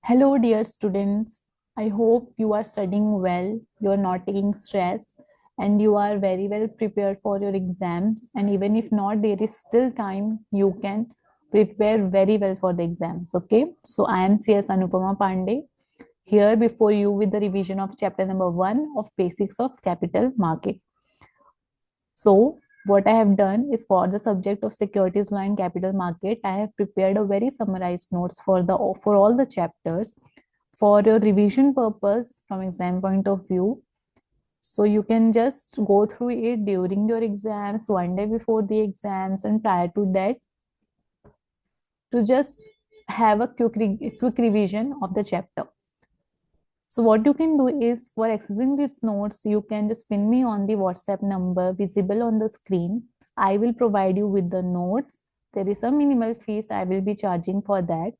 Hello, dear students. I hope you are studying well, you are not taking stress, and you are very well prepared for your exams. And even if not, there is still time, you can prepare very well for the exams. Okay, so I am CS Anupama Pandey here before you with the revision of chapter number 1 of Basics of Capital Market. So, what I have done is for the subject of securities law and capital market, I have prepared a very summarized notes for all the chapters for your revision purpose from exam point of view. So you can just go through it during your exams, one day before the exams, and prior to that to just have a quick revision of the chapter. So what you can do is for accessing these notes, you can just pin me on the WhatsApp number visible on the screen. I will provide you with the notes. There is a minimal fees I will be charging for that.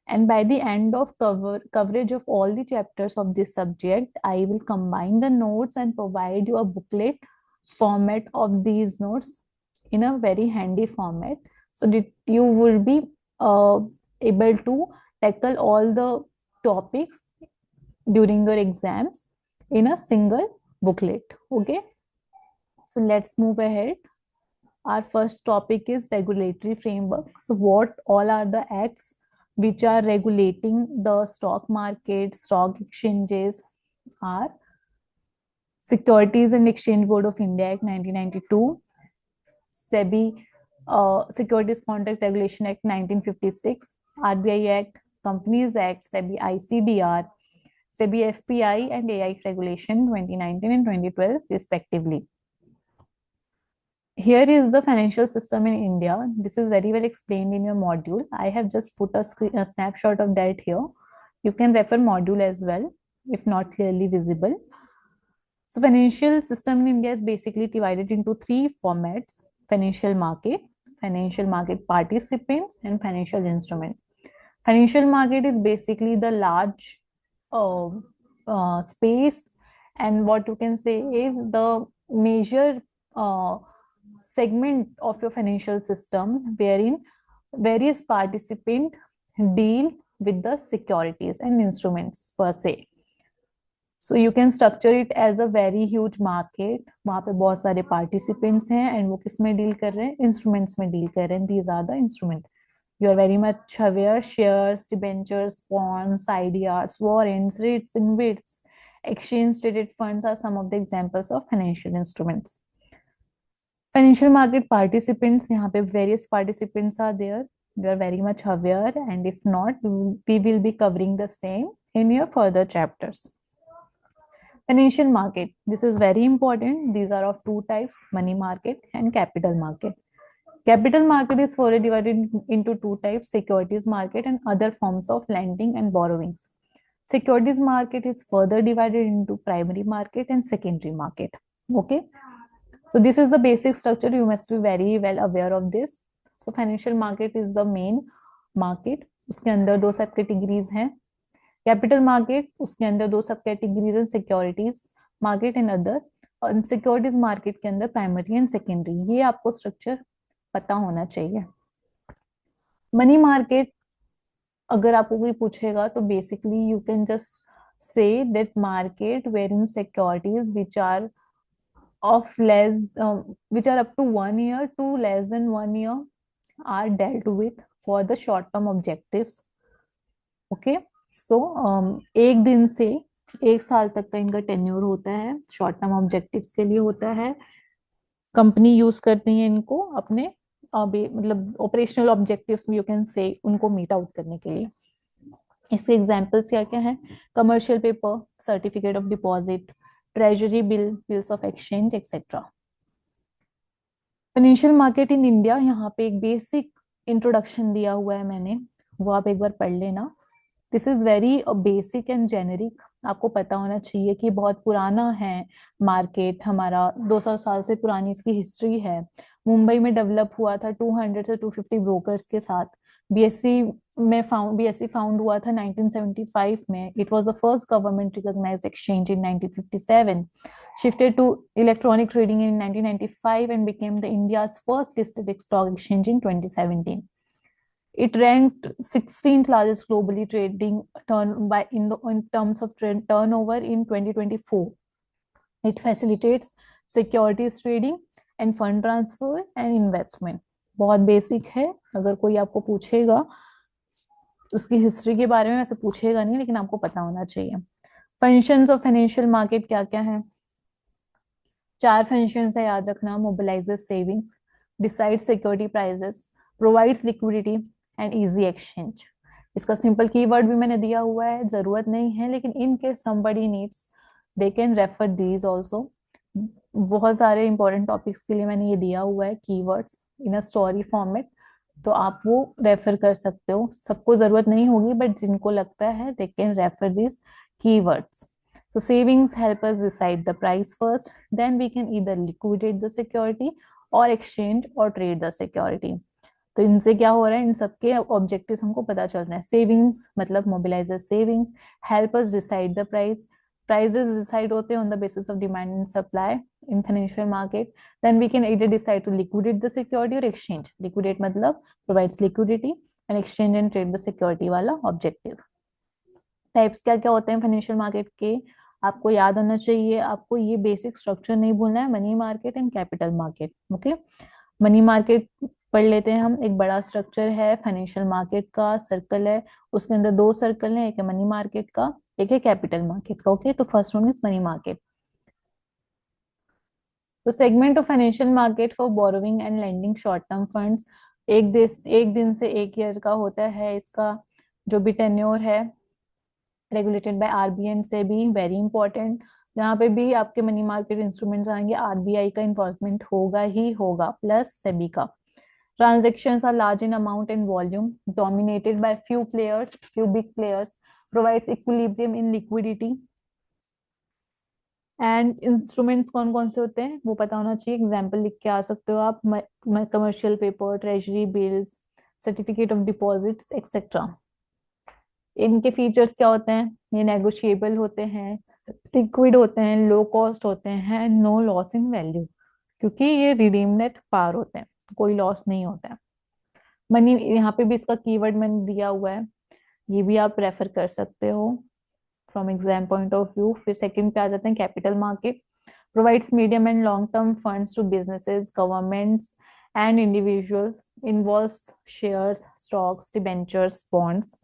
And by the end of coverage of all the chapters of this subject, I will combine the notes and provide you a booklet format of these notes in a very handy format so that you will be uh, able to tackle all the topics during your exams in a single booklet. Okay, so let's move ahead. Our first topic is regulatory framework. So, what all are the acts which are regulating the stock market, stock exchanges are Securities and Exchange Board of India Act 1992, SEBI Securities Contract Regulation Act 1956, RBI Act, Companies Act, SEBI ICDR, SEBI FPI and AIF Regulation 2019 and 2012 respectively. Here is the financial system in India. This is very well explained in your module. I have just put a snapshot of that here. You can refer module as well, if not clearly visible. So financial system in India is basically divided into three formats: financial market participants, and financial instrument. Financial market is basically the large uh, space, and what you can say is the major segment of your financial system wherein various participants deal with the securities and instruments per se. So you can structure it as a very huge market. वहाँ पे बहुत सारे participants हैं and वो किस में deal कर रहे हैं? Instruments में deal कर रहे हैं. These are the instruments. You are very much aware shares, debentures, bonds, IDRs, warrants, REITs, InvITs, exchange traded funds are some of the examples of financial instruments. Financial market participants, यहाँ पे various participants are there. You are very much aware, and if not, we will be covering the same in your further chapters. Financial market, this is very important. These are of two types: money market and capital market. Capital market is further divided into two types: securities market and other forms of lending and borrowings. Securities market is further divided into primary market and secondary market. Okay, so this is the basic structure. You must be very well aware of this. So financial market is the main market. उसके अंदर दो सब categories हैं. Capital market, उसके अंदर दो सब categories हैं: सिक्योरिटीज मार्केट एंड अदर. और सिक्योरिटीज मार्केट के अंदर प्राइमरी एंड सेकेंडरी. ये आपको स्ट्रक्चर पता होना चाहिए. मनी मार्केट अगर आपको कोई पूछेगा तो basically you can just say that market where in securities which are up to 1 year to less than 1 year are dealt with for the short term objectives. Okay, so एक दिन से एक साल तक का इनका टेन्योर होता है, शॉर्ट टर्म ऑब्जेक्टिव्स के लिए होता है. कंपनी यूज करती है इनको अपने मतलब operational objectives you can say उनको मीट आउट करने के लिए. इसके एग्जांपल्स क्या क्या हैं? Commercial paper, certificate of deposit, treasury bill, bills of exchange etcetera. Financial market in India, यहाँ पे एक बेसिक इंट्रोडक्शन दिया हुआ है मैंने, वो आप एक बार पढ़ लेना. This is very basic and generic. आपको पता होना चाहिए कि बहुत पुराना है मार्केट, हमारा 200 साल से पुरानी इसकी हिस्ट्री है. मुंबई में डेवलप हुआ था 200 से 250 ब्रोकर्स के साथ. बीएसई फाउंड हुआ था 1975 में. It was the first government recognised exchange in 1957. Shifted to electronic trading in 1995 and became the India's first listed stock exchange in 2017. It ranked 16th largest globally trading in terms of turnover in 2024. It facilitates securities trading and fund transfer and investment. बहुत basic है, अगर कोई आपको पूछेगा उसकी history के बारे में, वैसे पूछेगा नहीं लेकिन आपको पता होना चाहिए। फंक्शंस ऑफ फाइनेंशियल मार्केट क्या क्या है? 4 फंक्शंस है, याद रखना। Mobilises savings, decide security prices, provides liquidity and easy exchange. इसका सिंपल कीवर्ड भी मैंने दिया हुआ है, जरूरत नहीं है लेकिन in case somebody needs they can refer these also. बहुत सारे इंपॉर्टेंट टॉपिक्स के लिए मैंने ये दिया हुआ है keywords in a story format, तो आप वो रेफर कर सकते हो। सबको जरूरत नहीं होगी बट जिनको लगता है दे can refer this keywords. So savings help us decide the price first, then we can either liquidate the security or exchange or trade the security. तो इनसे क्या हो रहा है, इन सबके ऑब्जेक्टिव्स हमको पता चल रहे हैं। सेविंग्स मतलब mobilises savings, help us decide the price, prices decide होते हैं on the basis of demand and supply in financial market. Then we can either decide to liquidate the security और एक्सचेंज। लिक्विडेट मतलब provides liquidity and exchange and trade the security वाला objective. Types क्या क्या होते हैं financial market के, आपको याद होना चाहिए। आपको ये बेसिक स्ट्रक्चर नहीं भूलना है, money market and capital market. Okay, money market पढ़ लेते हैं हम। एक बड़ा स्ट्रक्चर है फाइनेंशियल मार्केट का, सर्कल है, उसके अंदर 2 सर्कल हैं, एक है मनी मार्केट का, एक है कैपिटल मार्केट का। ओके, तो first one is money market. तो segment of financial market for borrowing and lending short term funds, एक दिन से 1 ईयर का होता है इसका जो भी टेन्योर है, regulated by RBI and SEBI, very important. जहाँ पे भी आपके मनी मार्केट इंस्ट्रूमेंट्स आएंगे आरबीआई का इन्वॉल्वमेंट होगा ही होगा, प्लस सेबी का। Transactions are large in amount and volume, dominated by few big players, provides equilibrium in liquidity. And instruments कौन कौन से होते हैं वो पता होना चाहिए, एग्जाम्पल लिख के आ सकते हो आप। Commercial paper, treasury bills, certificate of deposits etcetera. इनके फीचर्स क्या होते हैं? ये नेगोशिएबल होते हैं, लिक्विड होते हैं, लो कॉस्ट होते हैं, नो लॉस इन वैल्यू, क्योंकि ये रिडीम एट पार होते हैं, कोई लॉस नहीं होता है। मनी, यहाँ पे भी इसका कीवर्ड मैंने दिया हुआ है, ये भी आप रेफर कर सकते हो from exam point of view. फिर सेकंड पे आ जाते हैं capital market. Provides medium and long term funds to businesses, governments and individuals, involves shares, stocks, debentures, bonds.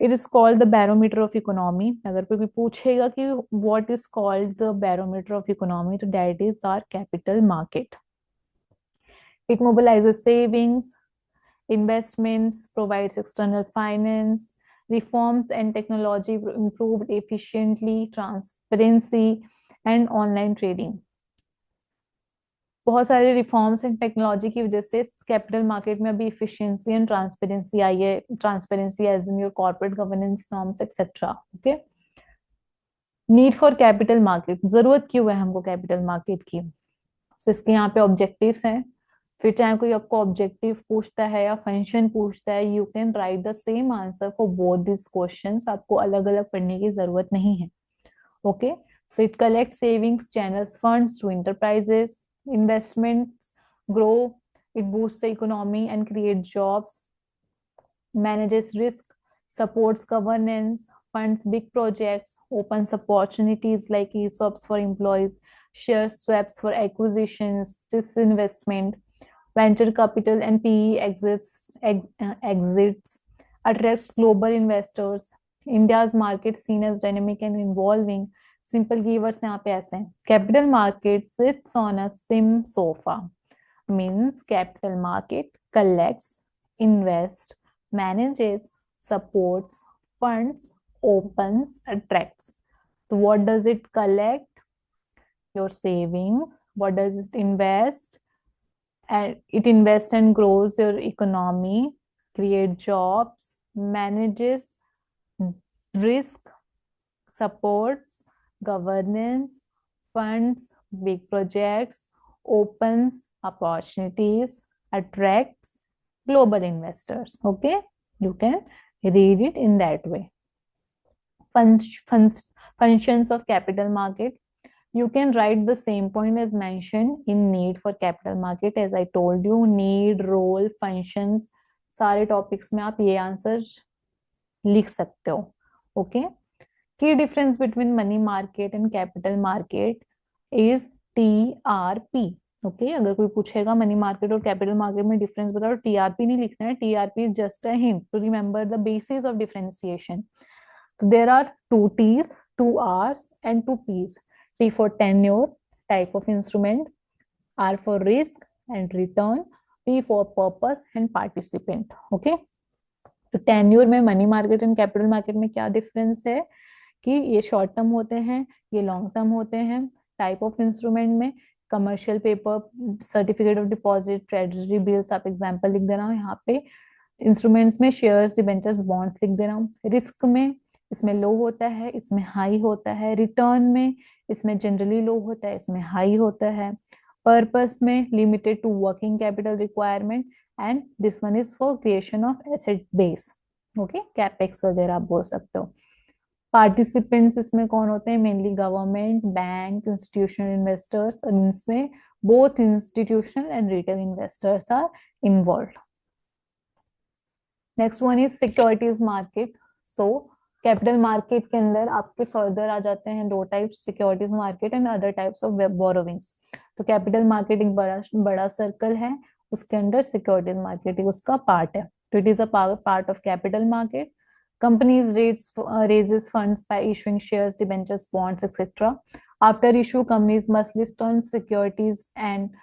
It is called the barometer of economy. अगर कोई पूछेगा कि what is called the barometer of economy, तो that is our capital market. It mobilises savings, investments, provides external finance, reforms and technology improved efficiently, transparency and online trading। बहुत सारे reforms and technology की वजह से capital market में अभी efficiency and transparency आई है। Transparency as in your corporate governance norms etcetera. Okay, need for capital market, जरूरत क्यों है हमको कैपिटल मार्केट की? सो इसके यहाँ पे ऑब्जेक्टिव्स हैं। फिर चाहे कोई आपको ऑब्जेक्टिव पूछता है या फंक्शन पूछता है, you can write the same answer for both this questions. आपको अलग अलग पढ़ने की जरूरत नहीं है। Okay, so it collect savings, channels funds to enterprises, investments grow, it boost the economy and create jobs, manages risk, supports governance, funds big projects, opens opportunities like ESOPs for employees, share swaps for acquisitions, disinvestment, venture capital and PE exits, attracts global investors. India's market seen as dynamic and evolving. Simple keywords यहाँ पे ऐसे हैं। Capital market sits on a sim sofa, means capital market collects, invests, manages, supports, funds, opens, attracts. So what does it collect? Your savings. What does it invest? And it invests and grows your economy, create jobs, manages risk, supports governance, funds big projects, opens opportunities, attracts global investors. Okay, you can read it in that way. Functions of capital market. You can write the same point as mentioned in need for capital market. As I told you, need, role, functions, सारे topics में आप ये answer लिख सकते हो। Okay. Key difference between money market and capital market is TRP। Okay, अगर कोई पूछेगा मनी मार्केट और कैपिटल मार्केट में डिफरेंस बताओ, TRP नहीं लिखना है, TRP is just a hint to remember the basis of differentiation. तो there are two T's, two R's and two P's। T for tenure, type of instrument, R for risk and return, P for purpose and participant। Okay, तो tenure में money market and capital market में क्या difference है कि ये short term होते हैं, ये लॉन्ग टर्म होते हैं। टाइप ऑफ इंस्ट्रूमेंट में commercial paper, certificate of deposit, treasury bills, आप एग्जांपल लिख दे रहा हूँ यहाँ पे। इंस्ट्रूमेंट्स में शेयर्स, डिबेंचर्स, बॉन्ड्स लिख दे रहा हूँ। रिस्क में इसमें लो होता है, इसमें हाई होता है। रिटर्न में इसमें जनरली लो होता है, इसमें हाई होता है। पर्पस में limited to working capital requirement and this one is for creation of asset base. Okay, capex वगैरह आप बोल सकते हो। पार्टिसिपेंट्स इसमें कौन होते हैं? Mainly government, bank, institutional investors, और इसमें both institutional and retail investors are involve. Next one is securities market. So capital market के अंदर आपके फर्दर आ जाते हैं दो types, securities market and other types of borrowings. तो कैपिटल मार्केट एक बड़ा बड़ा सर्कल है, उसके अंदर सिक्योरिटीज मार्केट उसका पार्ट है। तो it is a part of capital market. Companies raises funds by issuing shares, debentures, bonds, etc. After issue, companies must list on securities and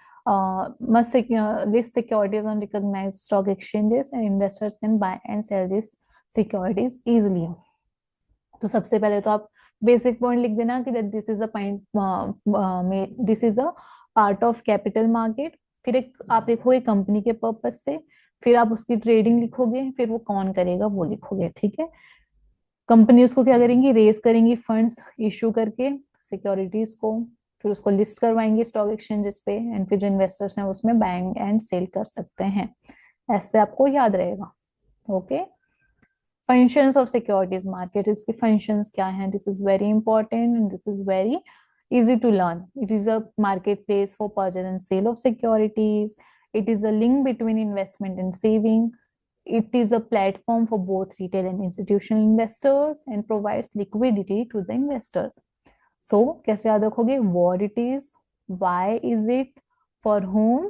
list securities on recognized stock exchanges, and investors can buy and sell these securities easily. तो सबसे पहले तो आप basic point लिख देना कि this is a point, this is a part of capital market. फिर एक आप लिखोगे कंपनी के पर्पस से, फिर आप उसकी ट्रेडिंग लिखोगे, फिर वो कौन करेगा वो लिखोगे। ठीक है, कंपनी उसको क्या करेंगी? रेस करेंगी फंड्स इशू करके सिक्योरिटीज को, फिर उसको लिस्ट करवाएंगे स्टॉक एक्सचेंजेस पे, एंड फिर जो इन्वेस्टर्स हैं उसमें बाइंग एंड सेल कर सकते हैं। ऐसे आपको याद रहेगा। Okay, functions of securities market, इसके फंक्शंस क्या हैं? This is very important and this is very easy to learn. It is a marketplace for purchase and sale of securities. It is a link between investment and saving. It is a platform for both retail and institutional investors and provides liquidity to the investors. So, कैसे याद रखोगे? What it is, why is it, for whom,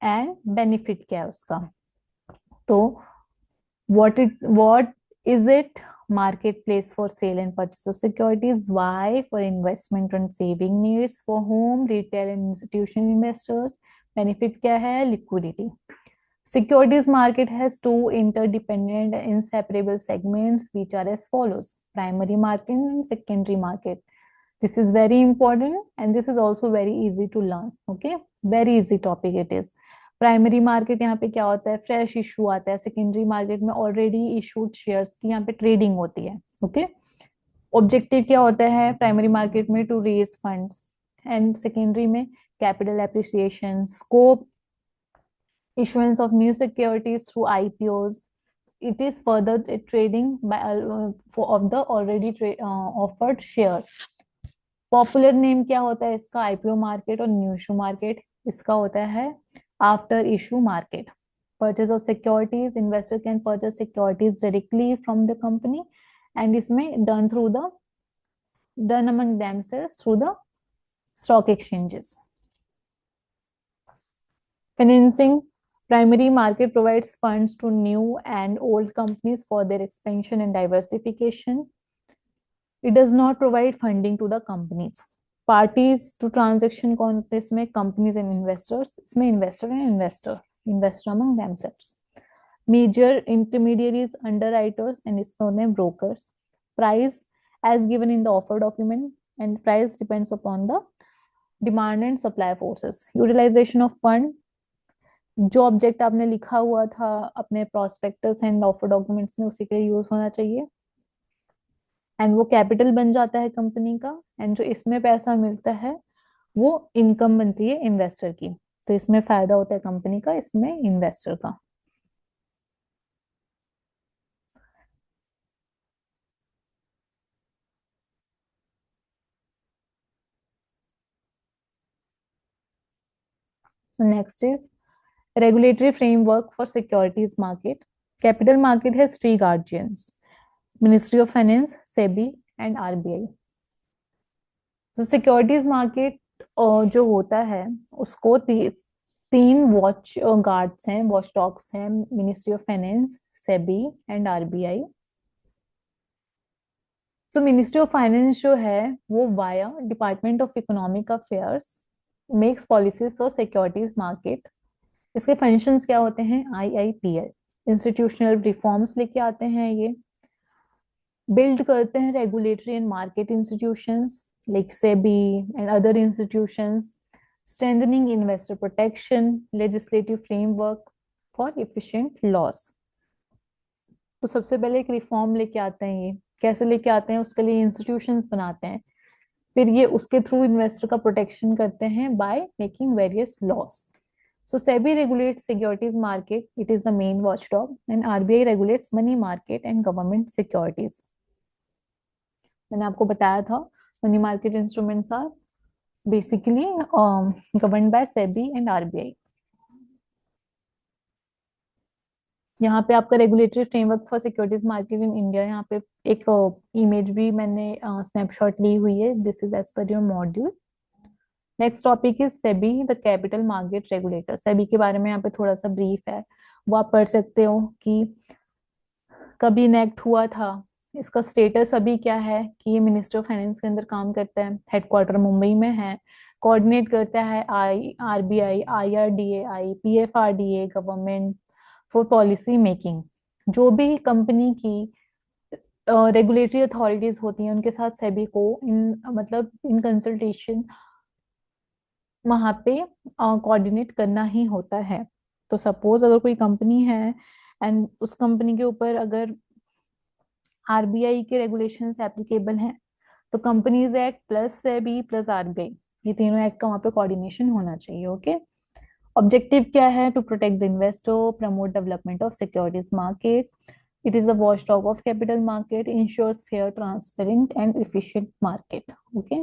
and benefit क्या है उसका। तो what is it? Marketplace for sale and purchase of securities. Why? For investment and saving needs. For whom? Retail and institutional investors. Benefit क्या है? Liquidity. Securities market has two interdependent and inseparable segments which are as follows: primary market and secondary market. This is very important and this is also very easy to learn. Okay, very easy topic it is. Primary market यहाँ पे क्या होता है? Fresh issue आता है। Secondary market में already issued shares की यहाँ पे ट्रेडिंग होती है। ओके, ऑब्जेक्टिव क्या होता है प्राइमरी मार्केट में? To raise funds, and secondary में capital appreciation, scope, issuance of new securities through IPOs. It is further trading by of the already offered shares. Popular name क्या होता है इसका? आईपीओ मार्केट और न्यू इशू मार्केट। इसका होता है after issue market. Purchase of securities, investor can purchase securities directly from the company and इसमें done among themselves through the stock exchanges. Financing. Primary market provides funds to new and old companies for their expansion and diversification. It does not provide funding to the companies. Parties to transaction कौन होते हैं इसमें? Companies and investors. इसमें investor and investor among themselves. Major intermediaries, underwriters, and इसमें होते हैं brokers. Price as given in the offer document, and price depends upon the demand and supply forces. Utilization of fund, जो object आपने लिखा हुआ था अपने प्रोस्पेक्टस एंड ऑफर डॉक्यूमेंट्स में उसी के लिए यूज होना चाहिए, एंड वो कैपिटल बन जाता है कंपनी का, एंड जो इसमें पैसा मिलता है वो इनकम बनती है इन्वेस्टर की। तो इसमें फायदा होता है कंपनी का, इसमें इन्वेस्टर का। So next is Regulatory framework for securities market. Capital market has three guardians: Ministry of Finance, SEBI and RBI. तो सिक्योरिटीज मार्केट जो होता है उसको तीन वॉच गार्ड्स हैं, वॉच डॉग्स हैं: ministry of finance, SEBI and RBI. So ministry of finance जो है वो via department of economic affairs makes policies for securities market. इसके फंक्शंस क्या होते हैं? आईआईपीएल, इंस्टीट्यूशनल रिफॉर्म्स लेके आते हैं ये, बिल्ड करते हैं regulatory and market institutions like SEBI and other institutions, strengthening investor protection, legislative framework for efficient laws। तो सबसे पहले एक रिफॉर्म लेके आते हैं ये। कैसे लेके आते हैं? उसके लिए इंस्टीट्यूशंस बनाते हैं, फिर ये उसके थ्रू इन्वेस्टर का प्रोटेक्शन करते हैं by making various loss. So SEBI regulates securities market, it is the main watchdog, and RBI regulates money market and government securities। मैंने आपको बताया था money market instruments are basically governed by SEBI and RBI। यहाँ पे आपका regulatory framework for securities market in India, यहाँ पे एक इमेज भी मैंने स्नैपशॉट ली हुई है। This is as per your module. Next topic is SEBI the capital market regulator. SEBI के बारे में यहाँ पे थोड़ा सा ब्रीफ है, वो आप पढ़ सकते हो कि कभी इनेक्ट हुआ था, इसका स्टेटस अभी क्या है कि ये मिनिस्टर ऑफ फाइनेंस के अंदर काम करता है, हेडक्वार्टर मुंबई में है, कोऑर्डिनेट करता है RBI, IRDA, PFRDA, government for policy making. जो भी कंपनी की रेगुलेटरी अथॉरिटीज होती हैं उनके साथ सेबी को इन कंसल्टेशन वहां पे कोऑर्डिनेट करना ही होता है। तो सपोज अगर कोई कंपनी है एंड उस कंपनी के ऊपर अगर आरबीआई के रेगुलेशंस एप्लीकेबल हैं तो companies act plus SEBI plus RBI, ये तीनों एक्ट का वहां पे कोऑर्डिनेशन होना चाहिए। ओके, ऑब्जेक्टिव क्या है? To protect the investor, promote development of securities market, it is the watchdog of capital market, ensures fair, transparent and efficient market। okay,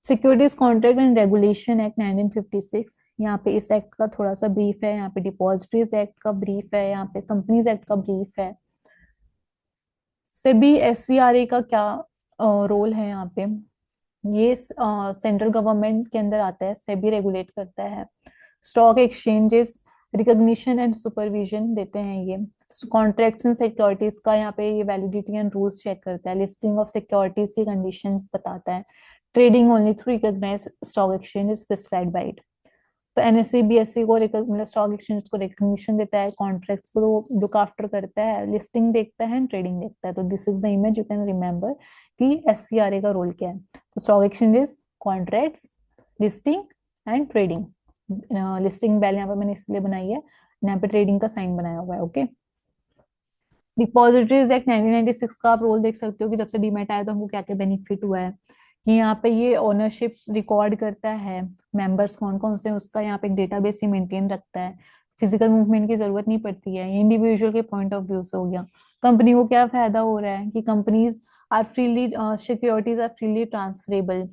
securities contract and regulation act 1956, यहाँ पे इस act का थोड़ा सा brief है, यहाँ पे डिपॉजिटरीज एक्ट का ब्रीफ है, यहाँ पे कंपनीज एक्ट का ब्रीफ है। सेबी एससीआरए का क्या रोल है यहाँ पे? ये सेंट्रल गवर्नमेंट के अंदर आता है, सेबी रेगुलेट करता है। Stock exchanges recognition and supervision देते हैं ये। कॉन्ट्रैक्ट्स एंड सिक्योरिटीज का यहाँ पे ये वैलिडिटी एंड रूल्स चेक करता है। लिस्टिंग ऑफ सिक्योरिटीज की कंडीशंस बताता है। Trading only through recognised stock exchange is prescribed by it. तो एनएससी बीएससी को मतलब स्टॉक एक्सचेंज को रिकॉग्निशन देता है, कॉन्ट्रैक्ट्स को लुक आफ्टर करता है, लिस्टिंग देखता है एंड ट्रेडिंग देखता है। तो this is the image, you can remember कि एससीआरए का रोल क्या है। तो stock exchanges, contracts, listing and trading. Listing बेल यहाँ पे मैंने इसलिए बनाई है, यहाँ पे ट्रेडिंग का साइन बनाया हुआ है। ओके, डिपॉजिटरीज एक्ट 1996 का आप रोल देख सकते हो कि जब से डीमैट आया तो हमको क्या क्या बेनिफिट हुआ है कि यहाँ पे ये ओनरशिप रिकॉर्ड करता है, मेंबर्स कौन कौन से, उसका यहाँ पे एक डेटाबेस ही मेंटेन रखता है। फिजिकल मूवमेंट की जरूरत नहीं पड़ती है, ये इंडिविजुअल के पॉइंट ऑफ व्यू से हो गया। कंपनी को क्या फायदा हो रहा है कि companies are freely, securities are freely transferable.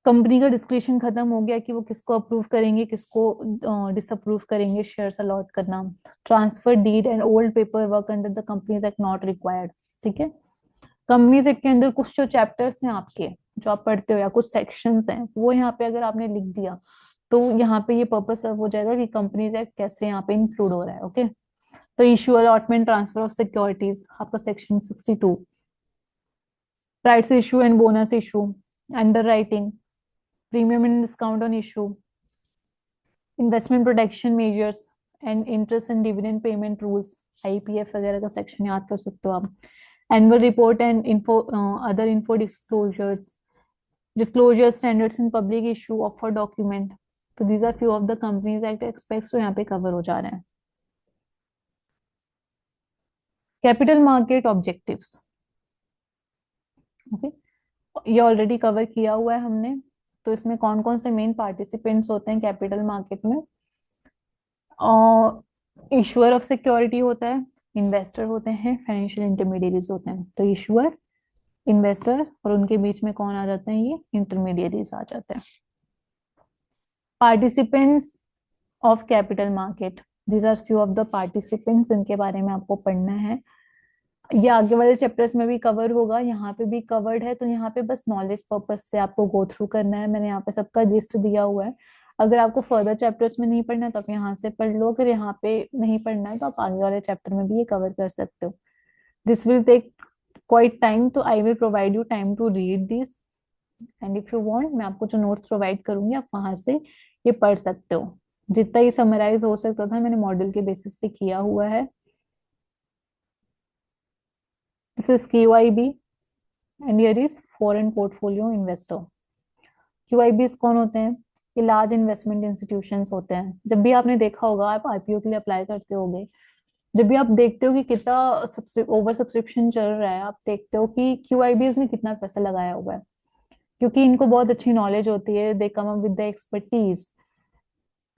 Company का डिस्क्रिप्शन खत्म हो गया कि वो किसको अप्रूव करेंगे, किसको डिसअप्रूव करेंगे शेयर्स अलॉट करना। Transfer deed and old paper work under the companies act not required. ठीक है, कंपनीज एक्ट के अंदर कुछ जो चैप्टर्स हैं आपके जो आप पढ़ते हो या कुछ सेक्शंस हैं वो यहाँ पे अगर आपने लिख दिया तो यहाँ पे ये पर्पस सर्व हो जाएगा कि कंपनीज एक्ट कैसे यहाँ पे इंक्लूड हो रहा है। ओके, तो issue, allotment, transfer of securities आपका section 62। Rights issue and bonus issue, underwriting, premium and discount on issue, investment protection measures and interest and dividend payment rules, IPF वगैरह का सेक्शन याद कर सकते हो आप। Annual report and info, other info disclosures, disclosure standards in public issue offer document। तो these are few of the companies act aspects जो यहाँ पे कवर हो जा रहे हैं। कैपिटल मार्केट ऑब्जेक्टिव्स, ओके, ये ऑलरेडी कवर किया हुआ है हमने। तो इसमें कौन कौन से मेन पार्टिसिपेंट्स होते हैं कैपिटल मार्केट में? इशुअर ऑफ सिक्योरिटी होता है, इन्वेस्टर होते हैं, फाइनेंशियल इंटरमीडिएरीज होते हैं। तो इशुअर, इन्वेस्टर और उनके बीच में कौन आ जाते हैं? ये इंटरमीडिएरीज आ जाते हैं। Participants of capital market, these are few of the participants, इनके बारे में आपको पढ़ना है। ये आगे वाले चैप्टर्स में भी कवर होगा, यहाँ पे भी कवर्ड है, तो यहाँ पे बस नॉलेज पर्पस से आपको गो थ्रू करना है। मैंने यहाँ पे सबका जिस्ट दिया हुआ है। अगर आपको फर्दर चैप्टर्स में नहीं पढ़ना है तो आप यहाँ से पढ़ लो, अगर यहाँ पे नहीं पढ़ना है तो आप आगे वाले चैप्टर में भी ये कवर कर सकते हो। This will take quite time, तो I will provide you time to read this, and if you want मैं आपको जो नोट्स प्रोवाइड करूंगी आप वहां से ये पढ़ सकते हो। जितना ही समराइज हो सकता था मैंने मॉडल के बेसिस पे किया हुआ है। This is QIB and here is foreign portfolio investor. QIBs कौन होते हैं? ये लार्ज इन्वेस्टमेंट इंस्टीट्यूशंस होते हैं। जब भी आपने देखा होगा, आप IPO के लिए अप्लाई करते होगे, जब भी आप देखते हो कि कितना ओवर सब्सक्रिप्शन चल रहा है, आप देखते हो कि QIBs ने कितना पैसा लगाया हुआ है, क्योंकि इनको बहुत अच्छी नॉलेज होती है, they come up with the expertise.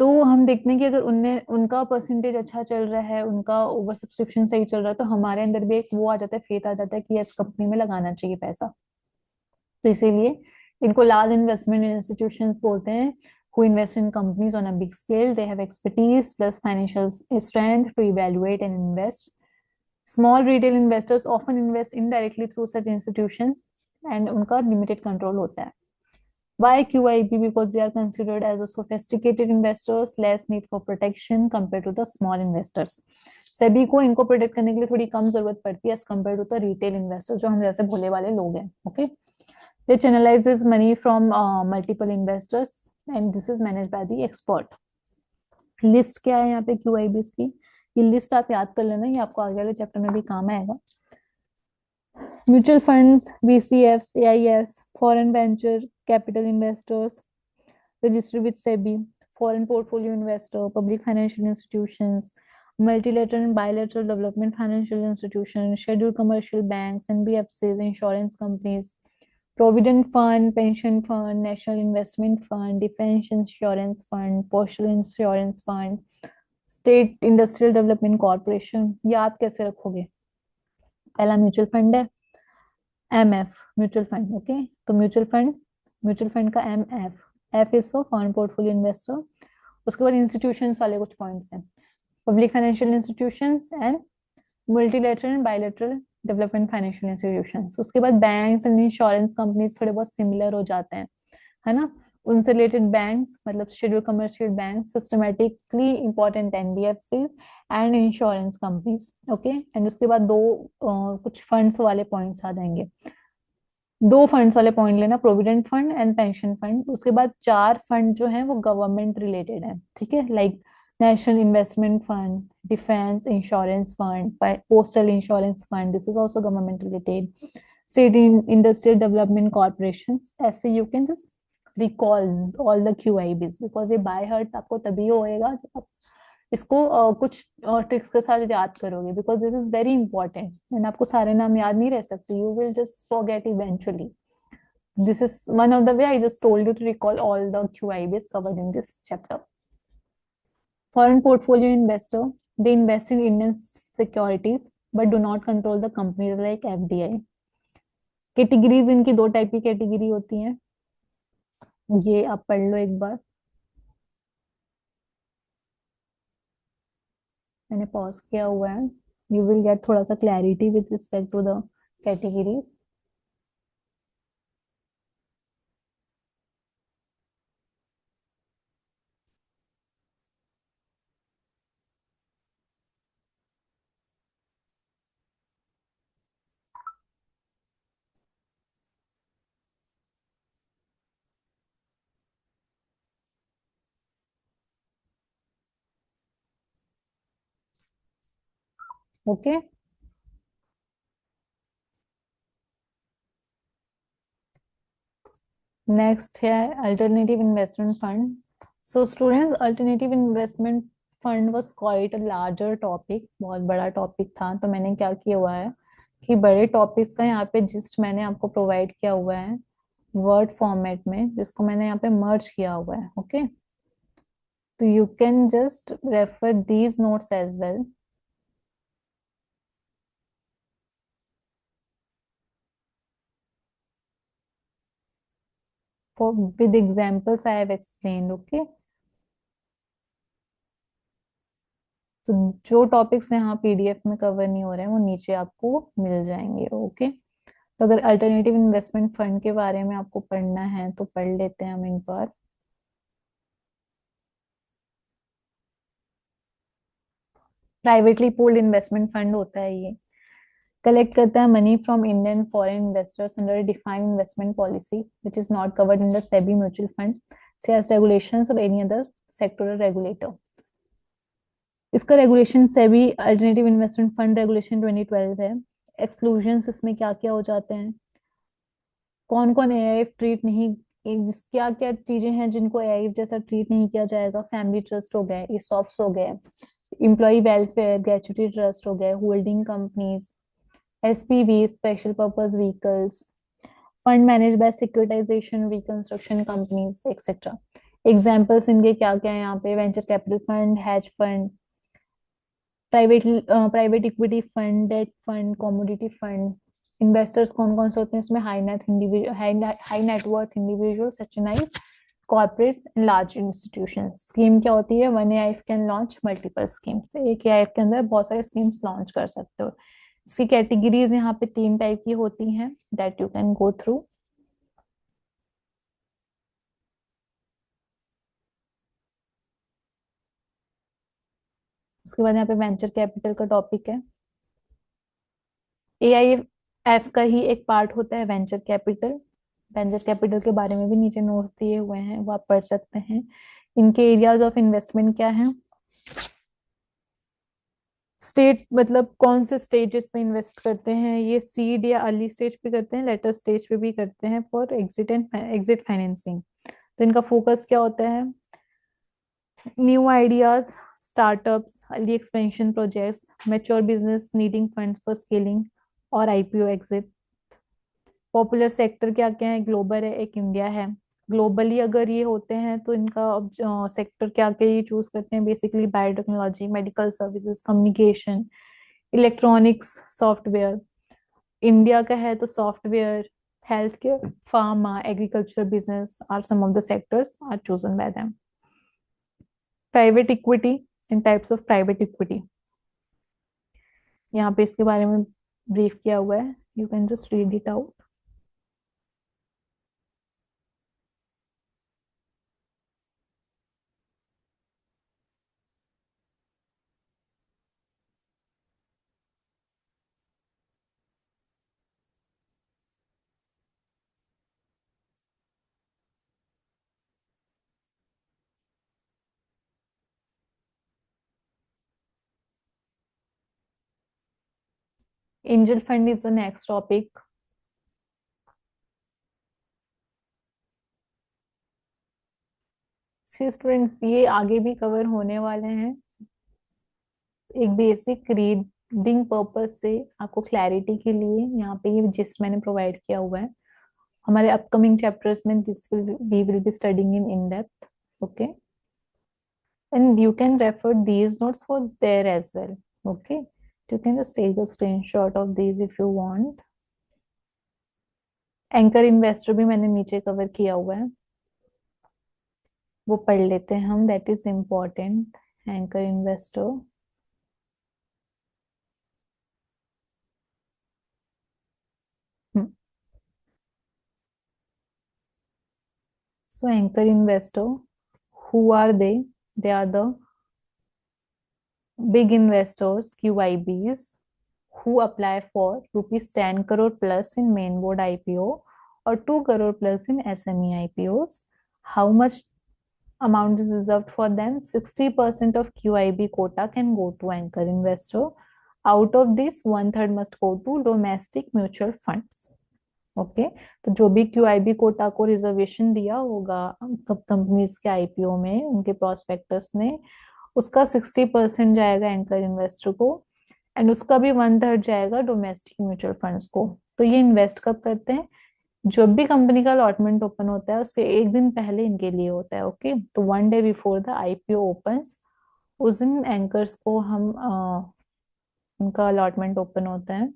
तो हम देखते हैं कि अगर उनने उनका परसेंटेज अच्छा चल रहा है, उनका ओवर सब्सक्रिप्शन सही चल रहा है, तो हमारे अंदर भी एक वो आ जाता है, फेथ आ जाता है कि इस कंपनी में लगाना चाहिए पैसा। तो इसीलिए इनको लार्ज इन्वेस्टमेंट इंस्टीट्यूशंस बोलते हैं, who invest in companies on a big scale. They have expertise plus financial strength to evaluate and invest. Small retail investors often invest indirectly through such institutions, and उनका limited control होता है। Why QIB? Because they are considered as a sophisticated investors, less need for protection compared to the small investors. सभी को इनको protect करने के लिए थोड़ी कम जरूरत पड़ती है as compare to the retail investor, जो हम जैसे भोले वाले लोग हैं। Okay, they channelises money from multiple investors and this is manage by the expert. List क्या है यहाँ पे QIBs की? ये लिस्ट आप याद कर लेना, ये आपको आगे वाले चैप्टर में भी काम आएगा। Mutual funds, VCFs, AIFs, foreign venture capital investors registered with SEBI, foreign portfolio investor, public financial institutions, multilateral and bilateral development financial institutions, scheduled commercial banks, NBFCs, insurance companies, provident fund, pension fund, national investment fund, defense insurance fund, postal insurance fund, state industrial development corporation। याद कैसे रखोगे? पहला mutual fund है MF, mutual fund. Okay, तो mutual fund का MF is for foreign portfolio investor. उसके बाद institutions वाले कुछ पॉइंट्स हैं, public financial institutions and multilateral and bilateral development financial institutions. उसके बाद बैंक्स एंड इंश्योरेंस कंपनीज थोड़े बहुत सिमिलर हो जाते हैं, है ना। उनसे रिलेटेड बैंक्स मतलब schedule commercial bank, systematically important NBFCs and insurance companies. Okay, and उसके बाद दो कुछ फंड्स वाले पॉइंट्स आ जाएंगे। दो फंड्स वाले पॉइंट लेना, provident fund and pension fund. उसके बाद चार फंड जो है वो गवर्नमेंट रिलेटेड है, ठीक है, like national investment fund, defence insurance fund, postal insurance fund, this is also government related, state industrial development corporation. ऐसे you can just recall all the QIBs, because ये बाय हार्ट आपको तभी होएगा जब आप इसको कुछ ट्रिक्स के साथ याद करोगे, because this is very important and आपको सारे नाम याद नहीं रह सकते, you will just forget eventually. This is one of the way I just told you to recall all the QIBs covered in this chapter. Foreign portfolio investor, they invest in Indian securities but do not control the companies like FDI. Categories इनकी दो type की category होती हैं, ये आप पढ़ लो एक बार, मैंने पॉज किया हुआ है। यू विल गेट थोड़ा सा clarity with respect to the categories. Okay, next है alternative investment fund. So students, alternative investment fund was quite a larger topic, बहुत बड़ा टॉपिक था। तो मैंने क्या किया हुआ है कि बड़े टॉपिक्स का यहाँ पे जिस्ट मैंने आपको प्रोवाइड किया हुआ है वर्ड फॉर्मेट में, जिसको मैंने यहाँ पे मर्ज किया हुआ है। ओके, तो you can just refer these notes as well. For with examples I have explained, okay. तो जो टॉपिक्स यहाँ पीडीएफ में कवर नहीं हो रहे हैं वो नीचे आपको मिल जाएंगे। ओके, तो अगर अल्टरनेटिव इन्वेस्टमेंट फंड के बारे में आपको पढ़ना है तो पढ़ लेते हैं हम एक बार। प्राइवेटली पूल्ड इन्वेस्टमेंट फंड होता है ये, कलेक्ट करता है money from Indian foreign investors under defined investment policy which is not covered in the SEBI mutual fund shares regulations और एनी अदर सेक्टोरल रेगुलेटर। इसका regulation SEBI alternative investment fund regulation 2012 है। Exclusions इसमें क्या क्या हो जाते हैं, कौन कौन एआईएफ ट्रीट नहीं, जिस क्या क्या चीजें हैं जिनको एआईएफ जैसा ट्रीट नहीं किया जाएगा। फैमिली ट्रस्ट हो गए, ESOPs हो गए, एम्प्लॉय वेलफेयर ग्रेचुटी ट्रस्ट हो गए, holding companies, SPV special purpose vehicles, fund manage by securitisation reconstruction companies etcetera. Examples इनके क्या क्या है यहाँ पे, venture capital fund, hedge fund, private equity fund, debt fund, commodity fund. Investors कौन कौन से होते हैं इसमें, high net individual, high net इंडिविजुअल, HNI, corporates and large institution. Scheme क्या होती है, one AIF can launch multiple schemes, एक एआईएफ के अंदर बहुत सारे स्कीम्स लॉन्च कर सकते हो। इसकी कैटेगरीज यहाँ पे 3 टाइप की होती हैं that you can go through. उसके बाद यहाँ पे वेंचर कैपिटल का टॉपिक है। एआईएफ का ही एक पार्ट होता है वेंचर कैपिटल। वेंचर कैपिटल के बारे में भी नीचे नोट्स दिए हुए हैं, वो आप पढ़ सकते हैं। इनके एरियाज ऑफ इन्वेस्टमेंट क्या है, स्टेट मतलब कौन से स्टेजेस पे इन्वेस्ट करते हैं, ये सीड या अर्ली स्टेज पे करते हैं, लेटर स्टेज पे भी करते हैं for exit and exit financing. तो इनका फोकस क्या होता है, new ideas, startups, early expansion projects, mature business needing funds for scaling और आईपीओ एग्जिट। पॉपुलर सेक्टर क्या क्या है, ग्लोबल है, एक इंडिया है। ग्लोबली अगर ये होते हैं तो इनका सेक्टर क्या क्या ये चूज करते हैं, basically biotechnology, medical services, communication, electronics, software. India का है तो software, health care, pharma, agriculture business are some of the sectors are chosen by them. Private equity and types of private equity, यहाँ पे इसके बारे में ब्रीफ किया हुआ है, you can just read it out. Angel fund is the next topic. Students ये आगे भी कवर होने वाले हैं, एक बेसिक रीडिंग पर्पस से आपको क्लैरिटी के लिए यहाँ पे ये जिस्ट मैंने प्रोवाइड किया हुआ है। हमारे अपकमिंग चैप्टर्स में this will we will be studying in depth. Okay, and you can refer these notes for there as well. Okay, you can just take a screenshot of these if you want. Anchor investor भी मैंने नीचे cover किया हुआ है, वो पढ़ लेते हैं हम, that is important. Anchor investor, so anchor investor, who are they are the big investors, QIBs, who apply for rupees 10 crore plus in main board IPO or 2 crore plus in SME IPOs. How much amount is reserved for them? 60% of QIB quota can go to anchor investor. Out of this, one third must go to domestic mutual funds. Okay तो जो भी QIB Kota को reservation दिया होगा companies के IPO में उनके prospectus ने, उसका 60% जाएगा एंकर इन्वेस्टर को, एंड उसका भी वन थर्ड जाएगा डोमेस्टिक म्यूचुअल फंड्स को। तो ये इन्वेस्ट कब करते हैं, जब भी कंपनी का अलॉटमेंट ओपन होता है उसके एक दिन पहले इनके लिए होता है। ओके, तो 1 day before the IPO opens, उस दिन एंकर्स को हम उनका अलॉटमेंट ओपन होता है,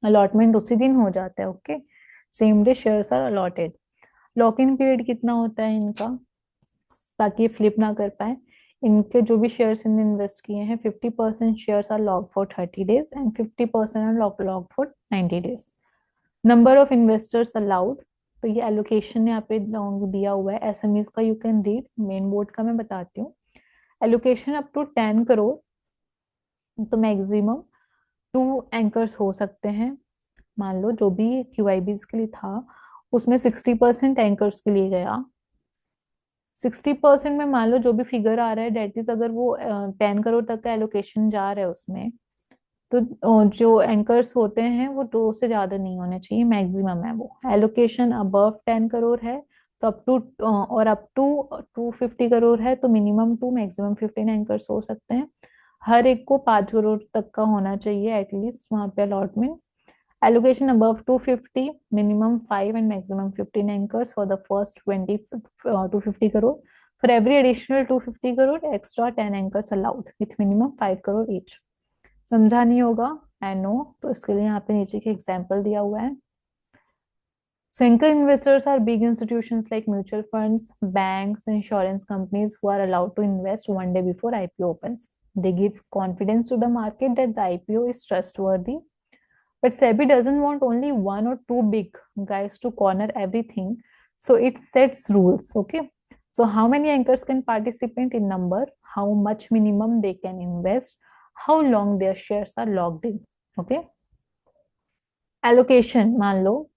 अलॉटमेंट उसी दिन हो जाता है। Okay, same day shares are allotted. Lock in period कितना होता है इनका, ताकि फ्लिप ना कर पाए, इनके जो भी शेयर्स इनने इन्वेस्ट किए हैं 50% shares are lock for 30 days and 50% are lock for 90 days। Number of investors allowed, तो ये एलोकेशन यहाँ पे दिया हुआ है एसएमईज का, you can read. Main board का मैं बताती हूँ। एलोकेशन अप टू 10 करोड़, तो मैक्सिमम 2 एंकर्स हो सकते हैं। मान लो जो भी क्यूआईबीज के लिए था उसमें 60% एंकर्स के लिए गया। 60% में मान लो जो भी फिगर आ रहा है डेट इज, अगर वो 10 करोड़ तक का एलोकेशन जा रहा है उसमें, तो जो एंकर्स होते हैं वो 2 से ज्यादा नहीं होने चाहिए, मैक्सिमम है वो। एलोकेशन अबव 10 करोड़ है तो अप टू, और अप टू 250 करोड़ है तो मिनिमम 2 मैक्सिमम 15 एंकर्स हो सकते हैं। हर एक को 5 करोड़ तक का होना चाहिए एटलीस्ट वहां पे allotment. Allocation above 250, minimum 5 and maximum 15 anchors for the first 250 crore. For every additional 250 crore, extra 10 anchors allowed with minimum 5 crore each. समझा नहीं होगा, आई नो, तो इसके लिए यहाँ पे नीचे के एग्जाम्पल दिया हुआ है। So anchor investors are big institutions like mutual funds, banks, insurance companies who are allowed to invest one day before IPO opens. They give confidence to the market that the IPO is trustworthy. But SEBI doesn't want only one or two big guys to corner everything. So it sets rules. Okay. So how many anchors can participate in number, how much minimum they can invest, how long their shares are locked in. Okay. Allocation, मान लो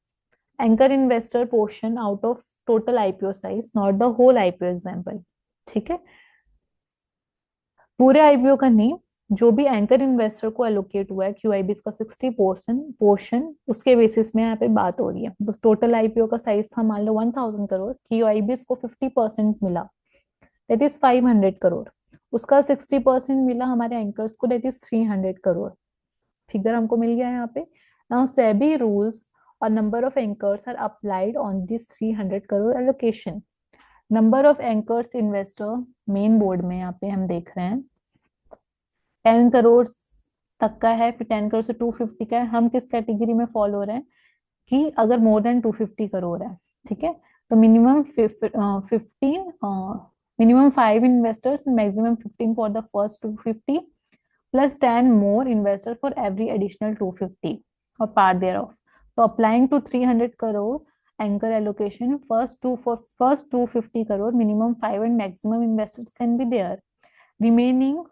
anchor investor portion out of total IPO size, not the whole IPO example. ठीक है, पूरे IPO का नहीं, जो भी anchor investor को allocate हुआ है क्यूआईबीज का 60% पोर्शन, उसके बेसिस में यहाँ पे बात हो रही है। तो टोटल आईपीओ का साइज था मान लो 1000 करोड़, क्यूआईबीज को 50% मिला, दैट इज 500 करोड़। उसका 60% मिला हमारे एंकर्स को, दैट इज 300 करोड़। फिगर हमको मिल गया यहाँ पे। नाउ सेबी रूल्स और number of anchors are applied on this 300 crore allocation. Number of anchors investor main board में यहाँ पे हम देख रहे हैं 10 करोड़ तक का है, फिर 10 करोड़ से 250 का है। हम किस कैटेगरी में फॉलो हो रहे हैं कि अगर मोर देन 250 करोड़ है, ठीक है, तो minimum 15, minimum 5 investors, maximum 15 for the first 250 plus 10 more investor for every additional 250 और पार्ट देयर ऑफ। तो applying to 300 crore anchor allocation, first 250 crore minimum 5 and maximum investors can be there. Remaining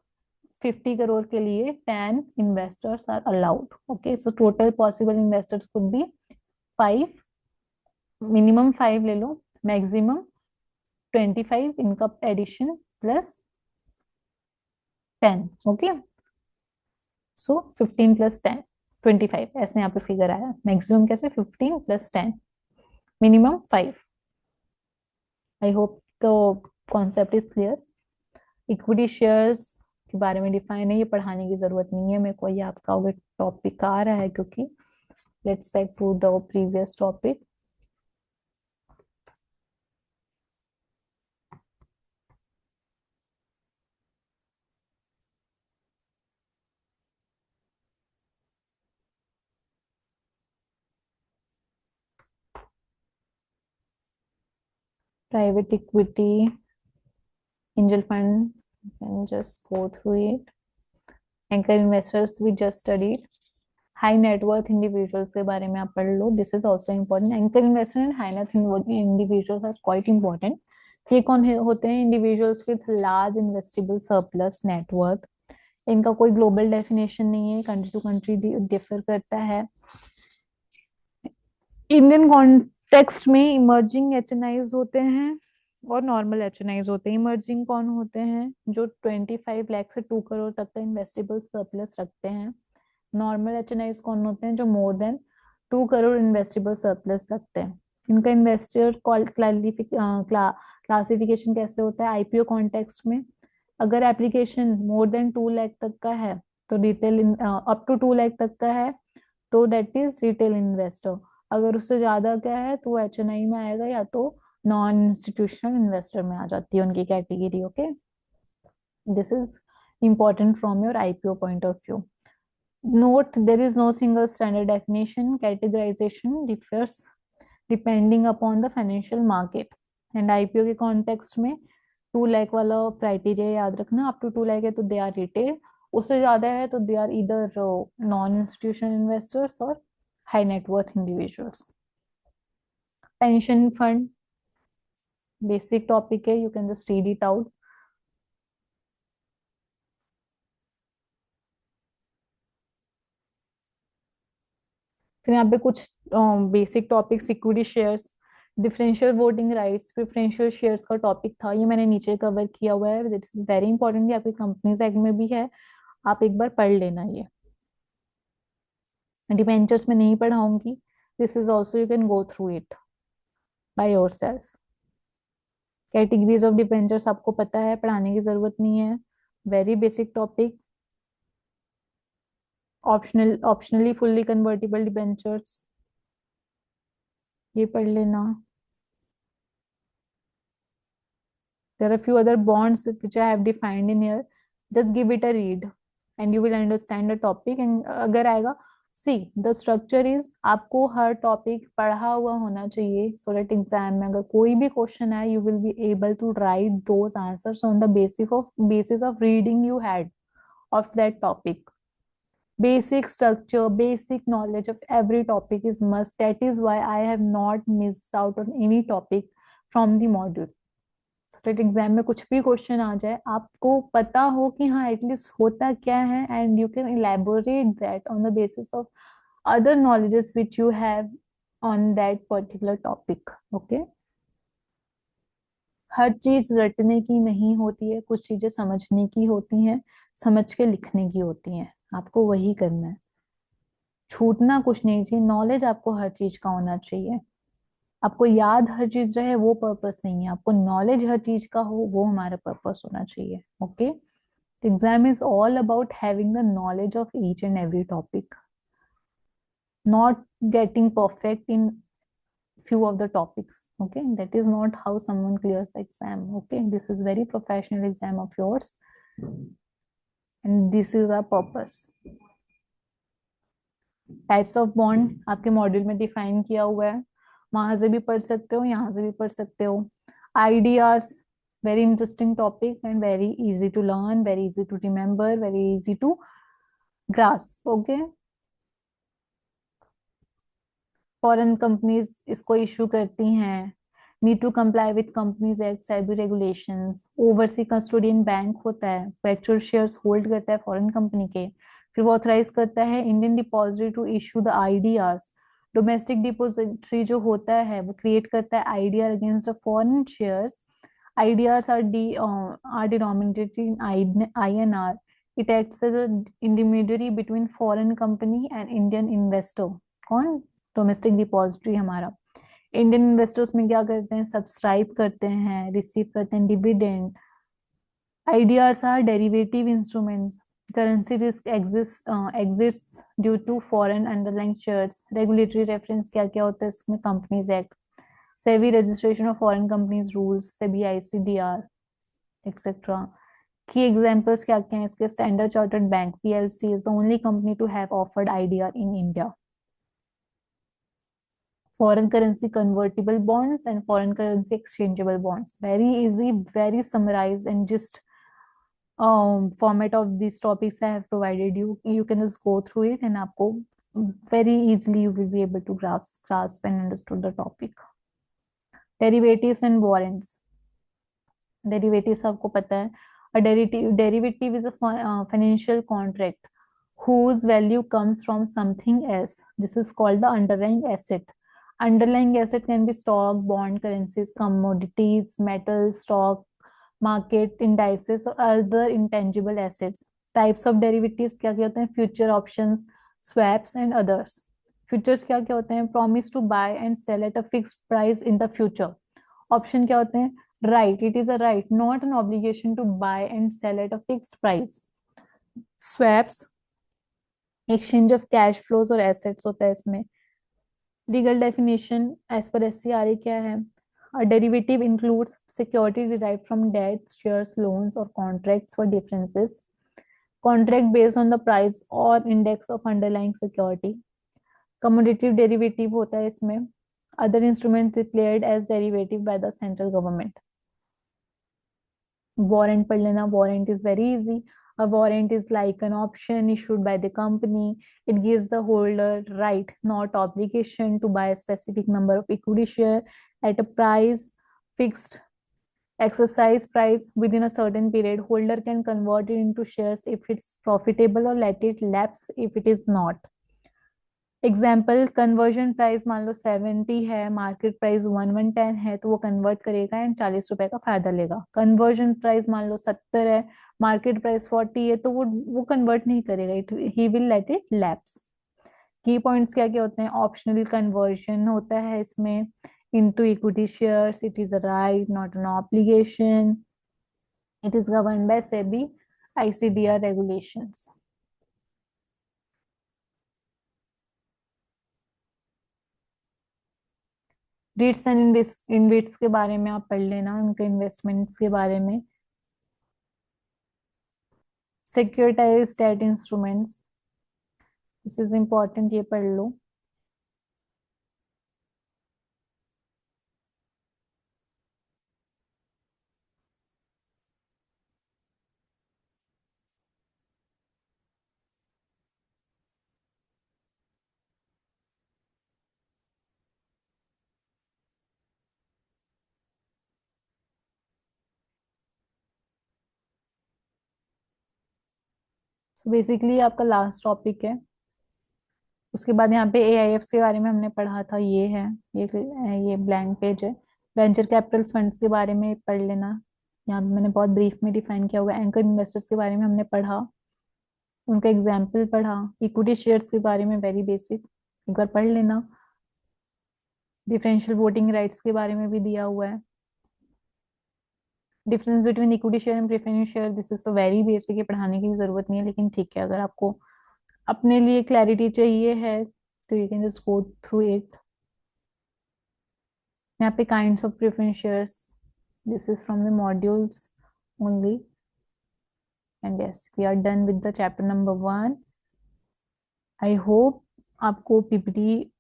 50 crore के लिए 10 investors are allowed. Okay, so total possible investors could be 5, minimum 5 ले लो, maximum 25 इनका addition plus 10। Okay, सो 15 plus 10 25, ऐसे यहाँ पे figure आया। मैक्सिमम कैसे, 15 प्लस 10, मिनिमम 5। आई होप तो concept is clear. Equity shares के बारे में डिफाइन है, ये पढ़ाने की जरूरत नहीं है मेरे को, ये आपका टॉपिक आ रहा है क्योंकि। Let's back to the previous topic. Private equity, angel fund, and just go through it. Anchor investors we just studied. High net worth individuals के बारे में आप पढ़ लो, this is also important. Anchor investor and high net individuals are quite important. ये कौन होते हैं, individuals with large investable surplus net worth. इनका कोई ग्लोबल डेफिनेशन नहीं है, कंट्री टू कंट्री डिफर करता है। इंडियन कॉन्टेक्स्ट में इमर्जिंग एचएनआईज होते हैं और नॉर्मल एचएनआईज होते हैं। इमर्जिंग कौन होते हैं, जो 25 लाख से 2 करोड़ तक का इन्वेस्टेबल सरप्लस रखते हैं। नॉर्मल एचएनआईज कौन होते हैं, जो more than 2 crore investable surplus रखते हैं। इनका इन्वेस्टर क्लासिफिकेशन कैसे होता है आईपीओ कॉन्टेक्स्ट में। अगर एप्लीकेशन मोर देन 2 लाख तक का है तो रिटेल, अप टू 2 लाख तक का है तो दैट इज रिटेल इन्वेस्टर। अगर उससे ज्यादा क्या है तो वो एचएनआई में आएगा या तो नॉन इंस्टीट्यूशनल इन्वेस्टर में आ जाती है उनकी category. Okay, this is important from your IPO point of view. Note, there is no single standard definition. Categorization differs depending upon the financial market. And IPO के context में 2 लाख वाला criteria याद रखना, up to 2 lakh है तो they are retail, उससे ज्यादा है तो दे आर इधर नॉन इंस्टीट्यूशनल इन्वेस्टर्स और high net worth individuals. Pension fund basic topic है, you can just read it out. फिर यहाँ पे कुछ basic topics, equity shares, differential voting rights, preferential shares का टॉपिक था, ये मैंने नीचे कवर किया हुआ है, दिस इज वेरी इंपॉर्टेंट, ये आपकी कंपनीज एक्ट में भी है, आप एक बार पढ़ लेना ये। डिबेंचर्स में नहीं पढ़ाऊंगी, this is also you can go through it by yourself. Categories of debentures आपको पता है, पढ़ाने की जरूरत नहीं है, very basic topic. Optionally fully convertible debentures, ये पढ़ लेना। There are few other bonds which I have defined in here. Just give it a read and you will understand the topic. And अगर आएगा, see the structure is, आपको हर topic पढ़ा हुआ होना चाहिए so that एग्जाम में अगर कोई भी क्वेश्चन आए you will be able to write those answers on the basis of reading you had of that topic. Basic structure, basic knowledge of every topic is must. That is why I have not missed out on any topic from the module. State exam में कुछ भी question आ जाए, आपको पता हो कि हाँ at least होता क्या है, and you can elaborate that on the basis of other knowledges which you have on that particular topic. Okay, हर चीज रटने की नहीं होती है, कुछ चीजें समझने की होती हैं, समझ के लिखने की होती हैं, आपको वही करना है, छूटना कुछ नहीं चाहिए, नॉलेज आपको हर चीज का होना चाहिए। आपको याद हर चीज रहे वो पर्पस नहीं है, आपको नॉलेज हर चीज का हो वो हमारा पर्पस होना चाहिए। Okay, exam is all about having the knowledge of each and every topic, not getting perfect in few of the topics. Okay, that is not how someone clears the exam. Okay, this is very professional exam of yours and this is our purpose. Types of bond आपके module में define किया हुआ है, वहां से भी पढ़ सकते हो, यहाँ से भी पढ़ सकते हो। आईडीआरस, very interesting topic and very easy to learn, very easy to remember, very easy to grasp. Okay, foreign companies इसको इशू करती हैं, need to comply with companies act, SEBI regulations. Oversea custodian bank होता है, actual shares hold करता है foreign company के, फिर वो ऑथराइज करता है Indian depository to issue the IDRs. Domestic depository जो होता है वो क्रिएट करता है IDR against the foreign shares. IDRs are denominated in INR. It acts as an intermediary between foreign company and Indian investor. कौन? Domestic depository हमारा। Indian investors में क्या करते हैं, सब्सक्राइब करते हैं, रिसीव करते हैं dividend. IDRs are derivative instruments. Currency risk exists due to foreign underlying shares. Regulatory reference क्या क्या होता है इसमें, companies act, SEBI registration of foreign companies rules, SEBI ICDR etcetera. की एग्जांपल्स क्या क्या हैं इसके, Standard Chartered bank PLC is the only company to have offered IDR in India. foreign currency convertible bonds and foreign currency exchangeable bonds, very easy, very summarized and just format of these topics I have provided you. You can just go through it and आपको very easily you will be able to grasp and understood the topic. Derivatives and warrants. Derivatives आपको पता है, a derivative is a financial contract whose value comes from something else. This is called the underlying asset. Underlying asset can be stock, bond, currencies, commodities, metal, stock, market, indices or other intangible assets. Types of derivatives क्या क्या होते हैं, future options, swaps and others. Futures क्या क्या होते हैं, promise to buy and sell at a fixed price in the future. Option क्या होते हैं, right, it is a right, not an obligation to buy and sell at a fixed price. Swaps, exchange of cash flows और assets होता है इसमें। Legal definition as per SCRA क्या है, a derivative includes security derived from debts, shares, loans or contracts for differences, contract based on the price or index of underlying security. Commutative derivative होता है इसमें, other instruments declared as derivative by the central government. Warrant पढ़ लेना. Warrant is very easy. A warrant is like an option issued by the company. It gives the holder right, not obligation, to buy a specific number of equity share at a price fixed exercise price within a certain period. Holder can convert it into shares if it's profitable or let it lapse if it is not. Example, conversion price मान लो 70 है, market price 1110 है, तो वो convert करेगा and 40 रुपए का फायदा लेगा. कन्वर्जन प्राइस मान लो 70 है, मार्केट प्राइस 40 है, तो वो कन्वर्ट नहीं करेगा, he will let it lapse. की पॉइंट्स क्या क्या होते हैं? ऑप्शनल कन्वर्जन होता है इसमें into equity shares. It is a right, not an obligation. It is governed by SEBI ICDR regulations. REITs and InvITs के बारे में आप पढ़ लेना, उनके इन्वेस्टमेंट्स के बारे में. सिक्योरिटाइज्ड debt instruments, this is important, ये पढ़ लो. सो बेसिकली आपका लास्ट टॉपिक है. उसके बाद यहाँ पे AIFs के बारे में हमने पढ़ा था, ये है, ये ब्लैंक पेज है. वेंचर कैपिटल फंड्स के बारे में पढ़ लेना. यहाँ पे मैंने बहुत ब्रीफ में डिफाइन किया हुआ है. एंकर इन्वेस्टर्स के बारे में हमने पढ़ा, उनका एग्जाम्पल पढ़ा. इक्विटी शेयर्स के बारे में वेरी बेसिक, एक बार पढ़ लेना. डिफरेंशियल वोटिंग राइट्स के बारे में भी दिया हुआ है. Difference between equity share and preference share, this is तो वेरी बेसिक है, पढ़ाने की भी जरूरत नहीं है, लेकिन ठीक है, अगर आपको अपने लिए क्लैरिटी चाहिए है तो you can just go through it. यहाँ पे kinds of preference shares, this is from the modules only. And yes, we are done with the chapter number 1. I hope आपको पीपीटी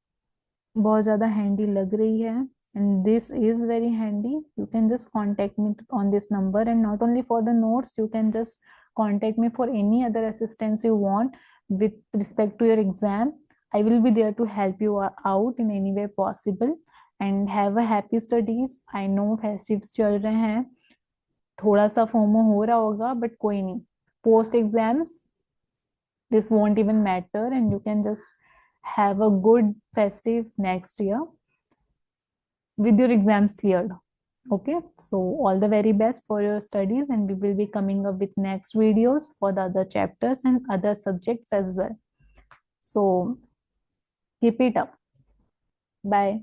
बहुत ज़्यादा हैंडी लग रही है, and this is very handy. You can just contact me on this number, and not only for the notes, you can just contact me for any other assistance you want with respect to your exam. I will be there to help you out in any way possible. And have a happy studies. I know festives चल रहे हैं, थोड़ा सा FOMO हो रहा होगा, but कोई नहीं. Post exams this won't even matter, and you can just have a good festive next year with your exams cleared. Okay, so all the very best for your studies, and we will be coming up with next videos for the other chapters and other subjects as well. So keep it up. Bye.